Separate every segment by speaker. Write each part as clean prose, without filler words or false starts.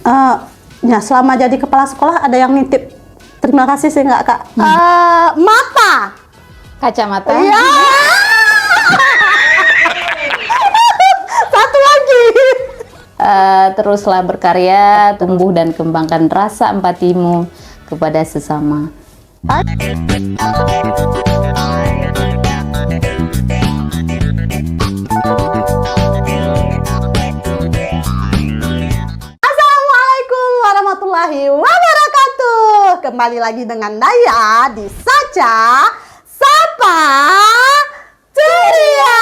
Speaker 1: Ya selama jadi kepala sekolah ada yang nitip terima kasih sih nggak Kak? Mata,
Speaker 2: Kacamata.
Speaker 1: ya. Satu lagi.
Speaker 2: Teruslah berkarya, tumbuh dan kembangkan rasa empatimu kepada sesama.
Speaker 1: Assalamualaikum warahmatullahi wabarakatuh. Kembali lagi dengan Daya di Saja Sapa Ceria.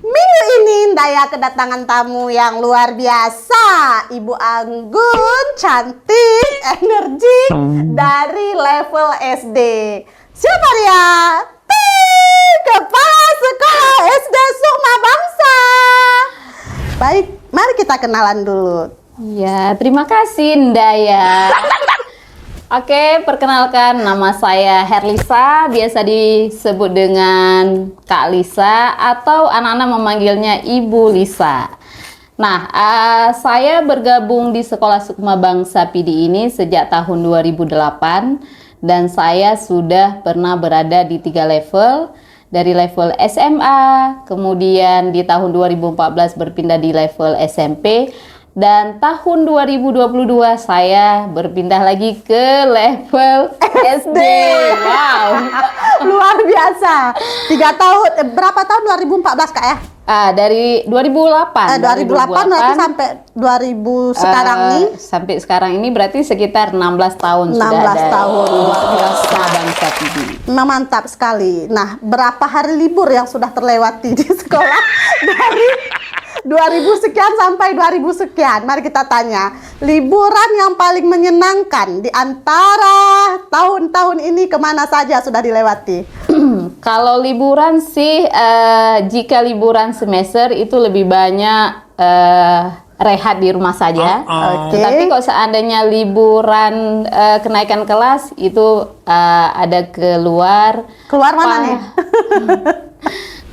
Speaker 1: Minggu ini Daya kedatangan tamu yang luar biasa, Ibu Anggun, cantik, energik dari level SD. Siapa dia? Kepala Sekolah SD Sukma Bangsa. Baik, mari kita kenalan dulu.
Speaker 2: Ya, terima kasih Ndaya. Oke, perkenalkan nama saya Herlisa, biasa disebut dengan Kak Lisa atau anak-anak memanggilnya Ibu Lisa. Nah, saya bergabung di Sekolah Sukma Bangsa PD ini sejak tahun 2008 dan saya sudah pernah berada di 3 level. Dari level SMA, kemudian di tahun 2014 berpindah di level SMP, dan tahun 2022 saya berpindah lagi ke level SD. Wow,
Speaker 1: Luar biasa. 3 tahun, berapa tahun 2014 Kak ya?
Speaker 2: Dari 2008.
Speaker 1: 2008 berarti sampai 2000 sekarang nih.
Speaker 2: Sampai sekarang ini berarti sekitar 16 tahun
Speaker 1: 16
Speaker 2: sudah ada.
Speaker 1: tahun, luar biasa.
Speaker 2: Sukma Bangsa PD.
Speaker 1: Memang mantap sekali. Nah, berapa hari libur yang sudah terlewati di sekolah dari 2000 sekian sampai 2000 sekian? Mari kita tanya, liburan yang paling menyenangkan di antara tahun-tahun ini kemana saja sudah dilewati?
Speaker 2: Kalau liburan sih, jika liburan semester itu lebih banyak rehat di rumah saja.
Speaker 1: Oke.
Speaker 2: Tapi kalau seandainya liburan kenaikan kelas itu ada keluar.
Speaker 1: Keluar mana nih?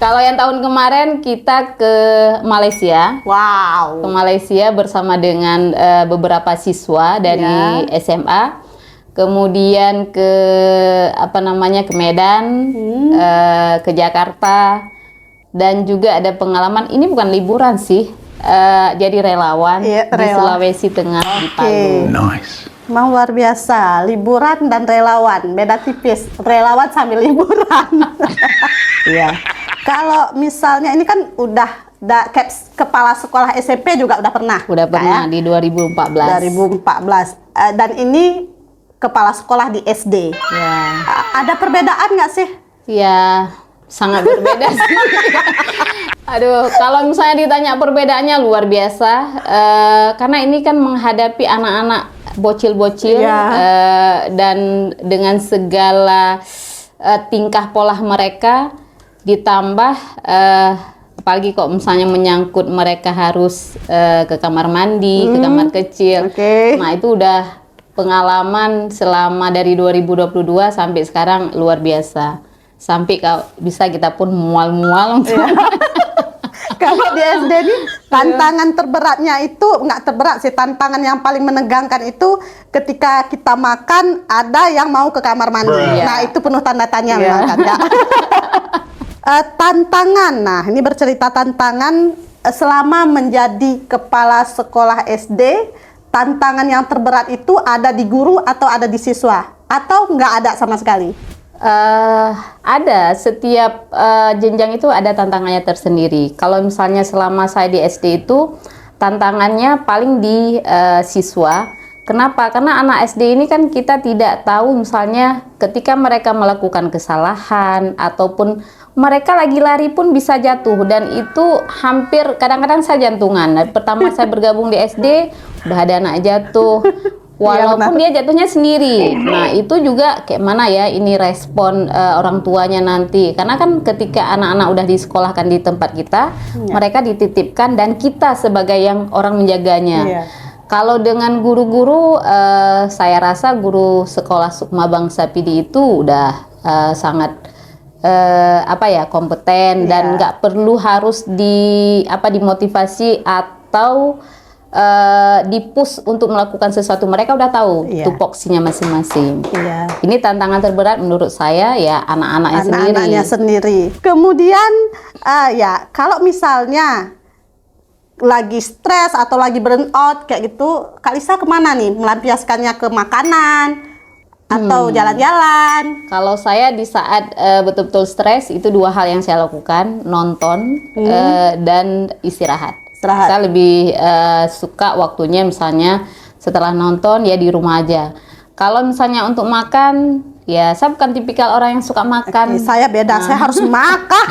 Speaker 2: Kalau yang tahun kemarin kita ke Malaysia.
Speaker 1: Wow.
Speaker 2: Ke Malaysia bersama dengan beberapa siswa dari SMA. Kemudian ke ke Medan, ke Jakarta, dan juga ada pengalaman ini bukan liburan sih, jadi relawan di Sulawesi Tengah di Palu.
Speaker 3: Nice.
Speaker 1: Memang luar biasa, liburan dan relawan beda tipis. Relawan sambil liburan. Iya. Kalau misalnya ini kan udah kepala sekolah SMP juga udah pernah.
Speaker 2: Udah pernah di 2014.
Speaker 1: 2014. Dan ini kepala sekolah di SD.
Speaker 2: Ya.
Speaker 1: Ada perbedaan nggak sih?
Speaker 2: Ya, sangat berbeda sih. Aduh, kalau misalnya ditanya perbedaannya luar biasa, karena ini kan menghadapi anak-anak bocil-bocil dan dengan segala tingkah pola mereka, ditambah apalagi kok misalnya menyangkut mereka harus ke kamar mandi, ke kamar kecil. Nah, itu udah pengalaman selama dari 2022 sampai sekarang luar biasa. Sampai kalau bisa kita pun mual-mual untuk
Speaker 1: Kalau di SD ini tantangan terberatnya itu nggak terberat sih, tantangan yang paling menegangkan itu ketika kita makan ada yang mau ke kamar mandi. Nah, itu penuh tanda tanya memang kan, Kak. Tantangan. Nah, ini bercerita tantangan selama menjadi kepala sekolah SD. Tantangan yang terberat itu ada di guru atau ada di siswa? Atau nggak ada sama sekali?
Speaker 2: Ada, setiap jenjang itu ada tantangannya tersendiri. Kalau misalnya selama saya di SD itu, tantangannya paling di siswa. Kenapa? Karena anak SD ini kan kita tidak tahu misalnya ketika mereka melakukan kesalahan ataupun mereka lagi lari pun bisa jatuh, dan itu hampir kadang-kadang saya jantungan. Pertama saya bergabung di SD udah ada anak jatuh, walaupun dia jatuhnya sendiri. Nah, itu juga kayak mana ya ini respon orang tuanya nanti, karena kan ketika anak-anak udah disekolahkan di tempat kita, mereka dititipkan dan kita sebagai yang orang menjaganya. Kalau dengan guru-guru, saya rasa guru sekolah Sukma Bangsa PD itu udah sangat kompeten dan nggak perlu harus dimotivasi atau di-push untuk melakukan sesuatu. Mereka udah tahu tupoksinya masing-masing. Ini tantangan terberat menurut saya ya anak-anaknya
Speaker 1: sendiri. Kemudian kalau misalnya lagi stres atau lagi burnout kayak gitu, Kak Lisa kemana nih? Melampiaskannya ke makanan atau jalan-jalan?
Speaker 2: Kalau saya di saat betul-betul stres, itu 2 hal yang saya lakukan, nonton dan istirahat. Saya lebih suka waktunya misalnya setelah nonton ya di rumah aja. Kalau misalnya untuk makan, ya saya bukan tipikal orang yang suka makan.
Speaker 1: Saya beda, saya harus makan.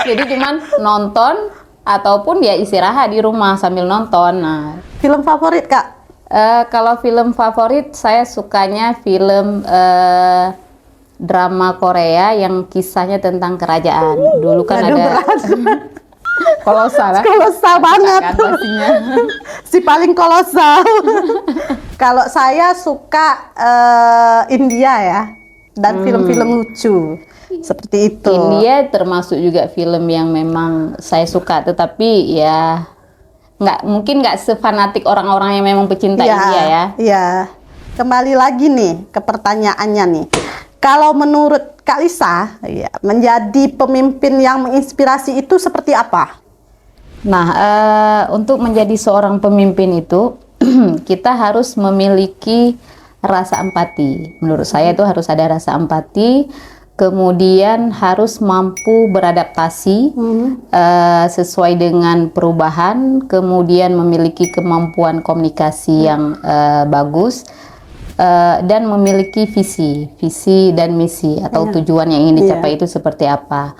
Speaker 2: Jadi cuman nonton ataupun ya istirahat di rumah sambil nonton. Nah,
Speaker 1: film favorit Kak?
Speaker 2: Kalau film favorit saya sukanya film drama Korea yang kisahnya tentang kerajaan. Dulu kan ada kolosal
Speaker 1: banget. Si paling kolosal. Kalau saya suka India ya, dan film-film lucu. Seperti itu.
Speaker 2: India termasuk juga film yang memang saya suka, tetapi ya mungkin nggak sefanatik orang-orang yang memang pecinta India ya.
Speaker 1: Iya. Kembali lagi nih ke pertanyaannya nih. Kalau menurut Kak Lisa, menjadi pemimpin yang menginspirasi itu seperti apa?
Speaker 2: Nah, untuk menjadi seorang pemimpin itu kita harus memiliki rasa empati. Menurut saya itu harus ada rasa empati. Kemudian harus mampu beradaptasi sesuai dengan perubahan, kemudian memiliki kemampuan komunikasi yang bagus, dan memiliki visi dan misi atau tujuan yang ingin dicapai itu seperti apa.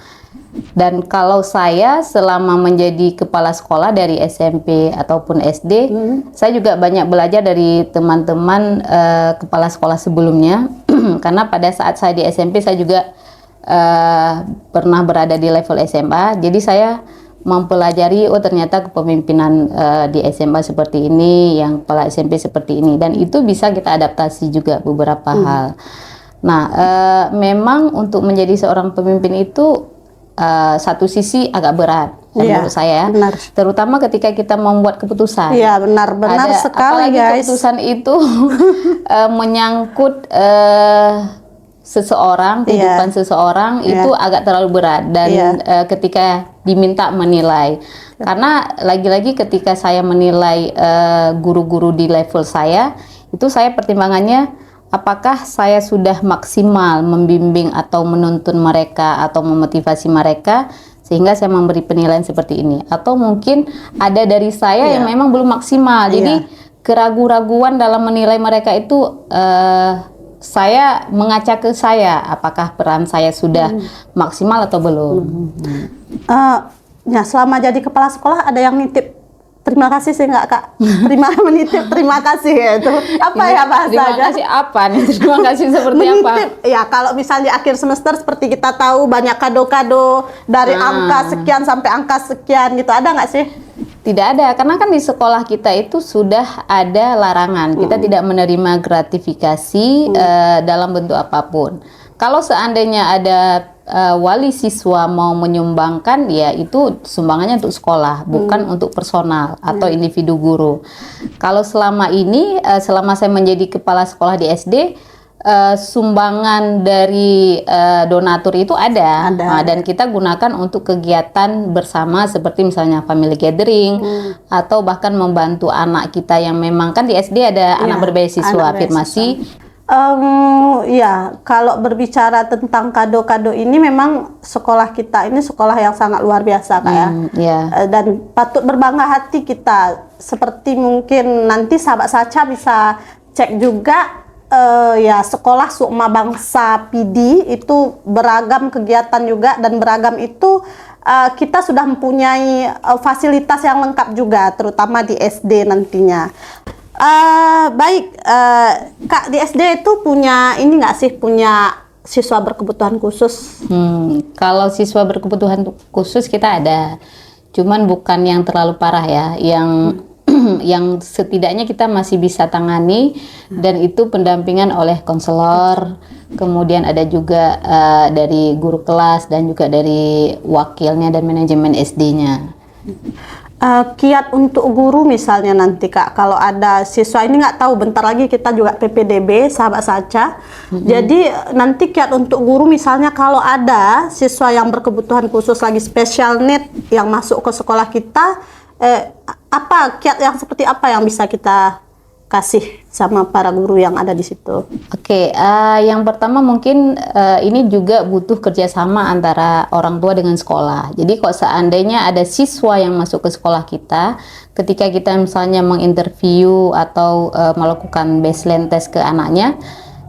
Speaker 2: Dan kalau saya selama menjadi kepala sekolah dari SMP ataupun SD, saya juga banyak belajar dari teman-teman kepala sekolah sebelumnya. Karena pada saat saya di SMP saya juga pernah berada di level SMA. Jadi saya mempelajari ternyata kepemimpinan di SMA seperti ini, yang kepala SMP seperti ini, dan itu bisa kita adaptasi juga beberapa hal. Nah, memang untuk menjadi seorang pemimpin itu satu sisi agak berat menurut saya, terutama ketika kita membuat keputusan.
Speaker 1: Iya, benar sekali guys.
Speaker 2: Keputusan itu menyangkut seseorang, kehidupan seseorang, itu agak terlalu berat dan ketika diminta menilai, karena lagi-lagi ketika saya menilai guru-guru di level saya, itu saya pertimbangannya apakah saya sudah maksimal membimbing atau menuntun mereka atau memotivasi mereka sehingga saya memberi penilaian seperti ini, atau mungkin ada dari saya yang memang belum maksimal. Jadi keraguan-raguan dalam menilai mereka itu saya mengaca ke saya, apakah peran saya sudah maksimal atau belum.
Speaker 1: Selama jadi kepala sekolah ada yang nitip terima kasih sih nggak Kak? Menitip terima kasih itu apa ya bahasanya?
Speaker 2: Terima kasih apa nih? Terima kasih seperti
Speaker 1: menitip, apa? Ya kalau misalnya akhir semester seperti kita tahu banyak kado-kado dari angka sekian sampai angka sekian gitu, ada nggak sih?
Speaker 2: Tidak ada, karena kan di sekolah kita itu sudah ada larangan. Kita tidak menerima gratifikasi dalam bentuk apapun. Kalau seandainya ada wali siswa mau menyumbangkan, ya itu sumbangannya untuk sekolah, bukan untuk personal atau individu guru. Kalau selama ini, selama saya menjadi kepala sekolah di SD, sumbangan dari donatur itu ada. Dan kita gunakan untuk kegiatan bersama seperti misalnya family gathering, atau bahkan membantu anak kita yang memang kan di SD ada anak berbeasiswa afirmasi.
Speaker 1: Kalau berbicara tentang kado-kado ini, memang sekolah kita ini sekolah yang sangat luar biasa Kak dan patut berbangga hati kita. Seperti mungkin nanti sahabat Sacha bisa cek juga, sekolah Sukma Bangsa PD itu beragam kegiatan juga, dan beragam itu kita sudah mempunyai fasilitas yang lengkap juga, terutama di SD nantinya. Baik, Kak, di SD itu punya ini nggak sih, punya siswa berkebutuhan khusus?
Speaker 2: Kalau siswa berkebutuhan khusus kita ada, cuman bukan yang terlalu parah ya, yang yang setidaknya kita masih bisa tangani, dan itu pendampingan oleh konselor, kemudian ada juga dari guru kelas dan juga dari wakilnya dan manajemen SD-nya.
Speaker 1: Kiat untuk guru misalnya nanti Kak, kalau ada siswa ini nggak tahu, bentar lagi kita juga PPDB Sahabat Saca. Jadi nanti kiat untuk guru misalnya kalau ada siswa yang berkebutuhan khusus lagi special need yang masuk ke sekolah kita, apa kiat yang seperti apa yang bisa kita kasih sama para guru yang ada di situ?
Speaker 2: Oke, yang pertama mungkin ini juga butuh kerjasama antara orang tua dengan sekolah. Jadi kalau seandainya ada siswa yang masuk ke sekolah kita, ketika kita misalnya menginterview atau melakukan baseline test ke anaknya,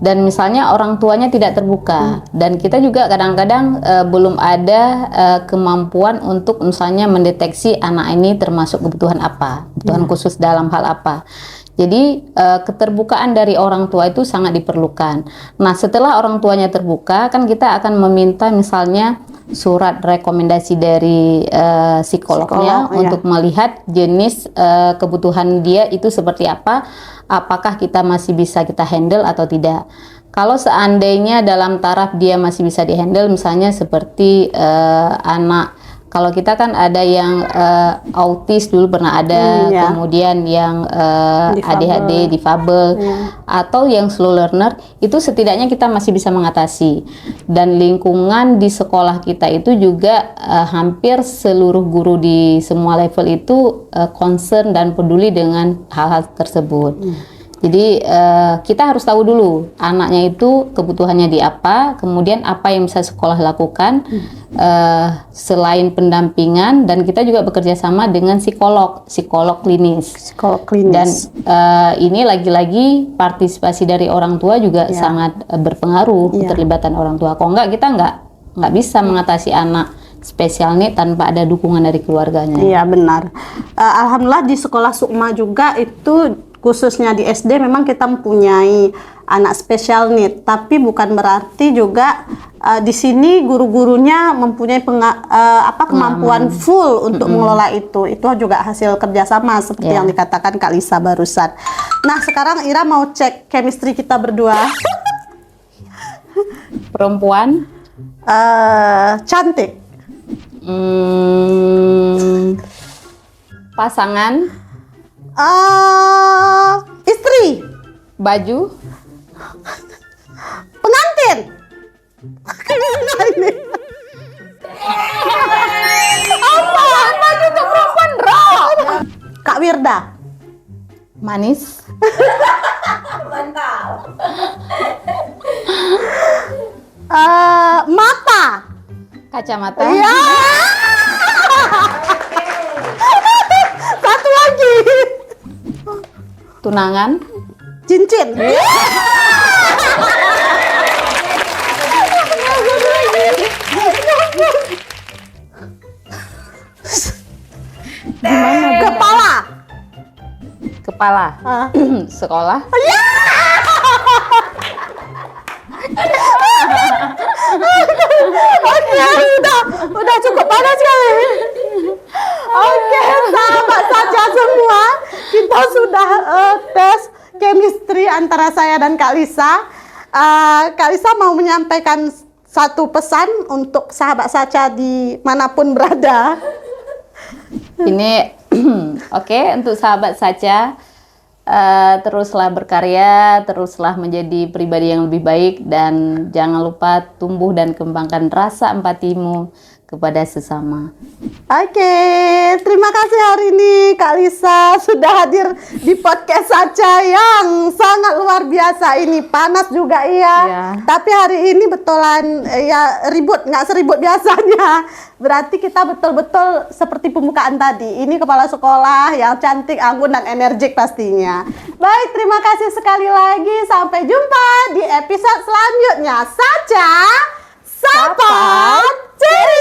Speaker 2: dan misalnya orang tuanya tidak terbuka, dan kita juga kadang-kadang belum ada kemampuan untuk misalnya mendeteksi anak ini termasuk kebutuhan apa, kebutuhan khusus dalam hal apa. Jadi keterbukaan dari orang tua itu sangat diperlukan. Nah, setelah orang tuanya terbuka, kan kita akan meminta misalnya surat rekomendasi dari psikolognya untuk melihat jenis kebutuhan dia itu seperti apa, apakah kita masih bisa kita handle atau tidak. Kalau seandainya dalam taraf dia masih bisa dihandle, misalnya seperti anak, kalau kita kan ada yang autis dulu pernah ada, kemudian yang ADHD, difabel, atau yang slow learner, itu setidaknya kita masih bisa mengatasi. Dan lingkungan di sekolah kita itu juga hampir seluruh guru di semua level itu concern dan peduli dengan hal-hal tersebut. Jadi kita harus tahu dulu anaknya itu kebutuhannya di apa, kemudian apa yang bisa sekolah lakukan selain pendampingan, dan kita juga bekerja sama dengan psikolog klinis. Dan ini lagi-lagi partisipasi dari orang tua juga sangat berpengaruh, keterlibatan orang tua. Kalau enggak, kita nggak bisa mengatasi anak spesial need tanpa ada dukungan dari keluarganya.
Speaker 1: Iya, benar. Alhamdulillah di sekolah Sukma juga itu, khususnya di SD memang kita mempunyai anak special need, tapi bukan berarti juga di sini guru-gurunya mempunyai kemampuan full untuk mengelola itu. Itu juga hasil kerjasama seperti yang dikatakan Kak Lisa barusan. Nah, sekarang Ira mau cek chemistry kita berdua.
Speaker 2: Perempuan
Speaker 1: cantik.
Speaker 2: Pasangan,
Speaker 1: istri,
Speaker 2: baju,
Speaker 1: pengantin. Apa? Baju untuk perempuan, bro. Kak Wirda,
Speaker 2: manis,
Speaker 1: mata,
Speaker 2: kacamata,
Speaker 1: satu lagi,
Speaker 2: tunangan,
Speaker 1: cincin.
Speaker 2: Kepala, sekolah,
Speaker 1: Oke, udah cukup panas kali. Oke, sahabat saja semua, kita sudah tes chemistry antara saya dan Kak Lisa. Kak Lisa mau menyampaikan satu pesan untuk sahabat saja dimanapun berada.
Speaker 2: Ini oke, untuk sahabat saja, teruslah berkarya, teruslah menjadi pribadi yang lebih baik, dan jangan lupa tumbuh dan kembangkan rasa empatimu kepada sesama.
Speaker 1: Oke, terima kasih hari ini Kak Lisa sudah hadir di podcast Saca yang sangat luar biasa ini. Panas juga tapi hari ini betulan ribut, nggak seribut biasanya. Berarti kita betul-betul seperti pembukaan tadi. Ini kepala sekolah yang cantik, anggun, dan energik pastinya. Baik, terima kasih sekali lagi. Sampai jumpa di episode selanjutnya. Saca Sapa Cerita.